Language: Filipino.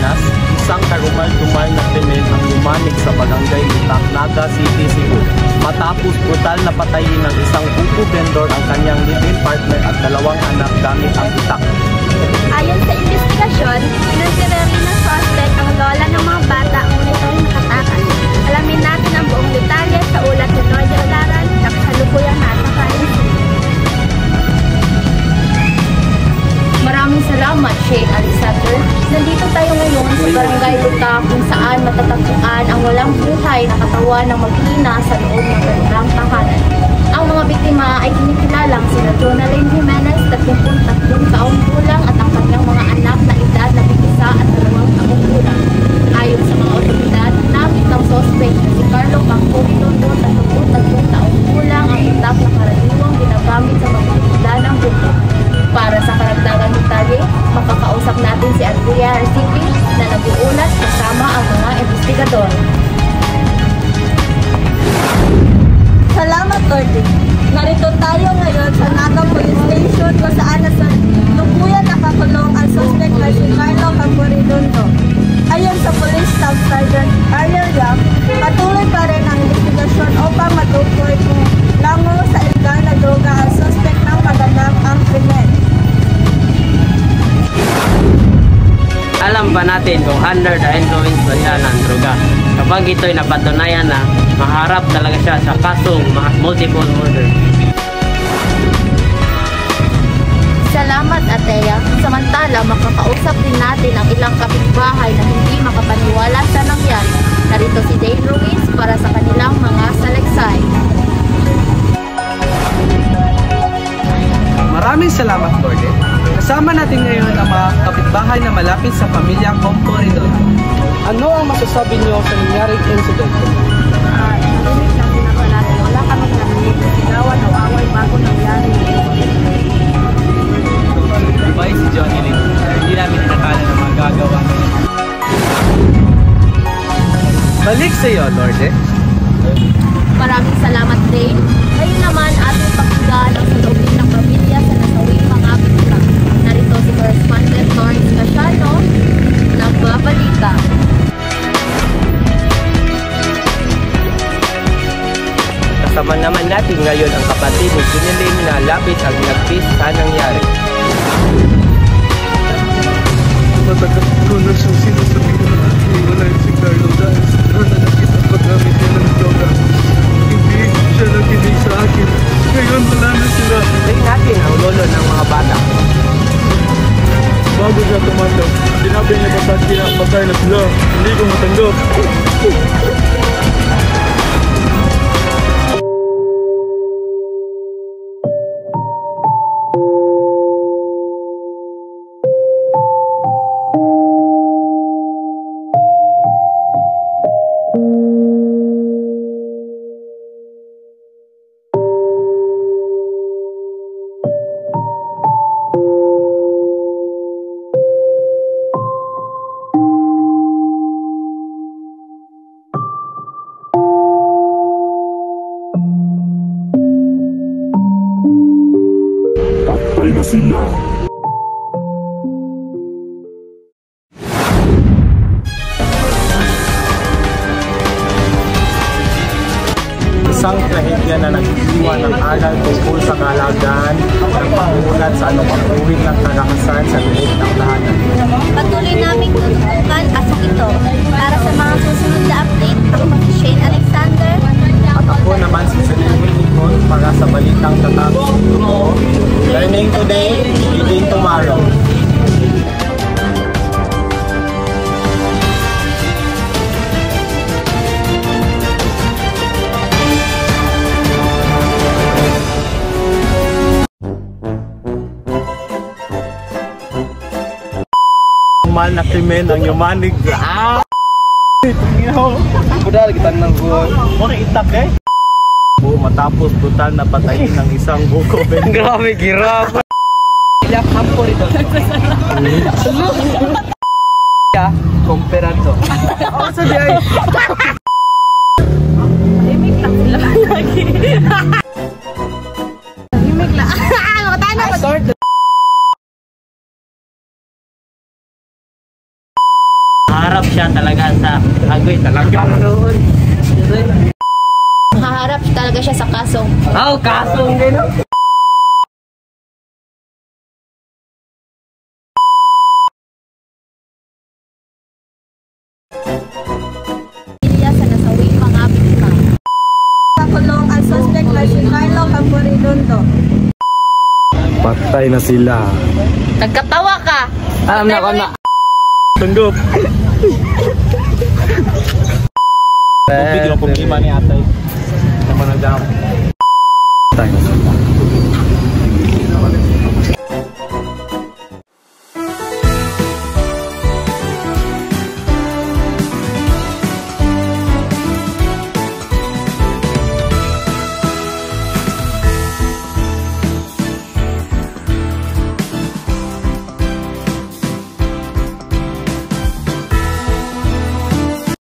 Pilipinas, isang karumal-dumal na krimen ang lumanig sa barangay Litak, Naga City, Cebu. Matapos brutal na patayin ng isang buko vendor ang kanyang live-in partner at dalawang anak gamit ang itak. Ayon sa investigasyon, pinantirary ng suspect ang lola ng mga bata ngunit ito nakatakas. Alamin natin ang buong detalye sa ulat ni Noy Olaran na kasalukuyang nasa crime scene. Maraming salamat, Shane Alexander. Nandito tayo ngayon sa Barangay Litak kung saan matatagpuan ang walang buhay na katawan ng mag-ina sa loob ng kanilang tahanan. Ang mga biktima ay kinikilalang sina Jonalyn Jimenez, 33 taong gulang at ang kanyang mga anak na edad na 11 at 2 taong gulang. Ayon sa mga otoridad, nakit ng suspect na si Carlo Pangkurilondo, 33 taong gulang, ang itak na karaniwang ginagamit sa pagkakita ng buko. Para sa karagdagang detalye, makakausap natin si Andrea Recipe na nag-uulat kasama ang mga investigador. Salamat, Lorde. Narito tayo ngayon sa Naga Police Station kung saan lukuyan nakakulong ang suspect na si Carlo Pangkurilondo. Ayon sa Police Staff Sergeant Ariel Yap, patuloy pa rin ang investigasyon upang matukoy kung lango sa illegal na droga ang suspect ng maganap ang krimen. Alam ba natin kung under the influence ba siya ng droga? Kapag ito'y napatunayan na, maharap talaga siya sa kasong multiple murder. Salamat, Atea. Samantala, makakausap din natin ang ilang kapitbahay na hindi makapaniwala sa nangyari. Narito si Dave Ruiz para sa kanilang mga salaysay. Maraming salamat, Lorde. Kasama natin ngayon ang mga kapitbahay na malapit sa pamilya Pangkurilondo. Ano ang masasabi niyo sa nangyaring incident? Narinig lang pinaka natin. Wala kami narinig. Sigawan o away bago nangyari. Bye si Johnny Lynn. Hindi namin inakala na magagawa. Balik sa iyo, Lorde. Maraming salamat, Dave. Ngayon naman ating pakinggan ang salubin ng pamilya sa nasawing mga biktima. Narito si Correspondent Lawrence Casiano ng Babalita. Kasama naman natin ngayon ang kapatid ni Jonalyn na lapit ang nagpis sa nangyari. Matagal ko na siyang sinasabihan na iwalayin si Carlo dahil sa drone na nakita paggamit niya ng droga. Hindi siya nakinig sa akin. Ngayon wala na sila. Tingnan natin ang lolo ng mga bata. Bago siya tumanggap, sinabi niya patay na sila. Hindi ko matanggap. Patay na sila. Isang trahedya na nag-iwan ng aral tungkol sa kaalagaan ng pag-uulat sa anumang ng karakasan sa liit ng tahanan. Patuloy naming tututukan asok ito. Para sa mga susunod na update, ako si Shane Alexander. At ako naman si Felipe Nicol para sa Balitang Tatak. Learning today, leading tomorrow. Mal na krimen ang yumanig. Budal kita ng buwan. Okay, itak eh. Matapos brutal na patayin ng isang buko. Grabe, girap. Ilap hampo rito. Komperado. Ako sa di ay. Limik lang sila lagi. Limik lang. Matay na ba? maharap siya talaga sa agoy talagang noon. Haharap talaga siya sa kasong. Oh, kasong din. Pamilya sa nasawi mga biktima. Nakulong ang suspect na si Carlo Camporedondo. Patay na sila. Nagkatawa ka! Alam na ko na. Tunggop. Biglang problema ni atay. Naman nagdamo. Tayo.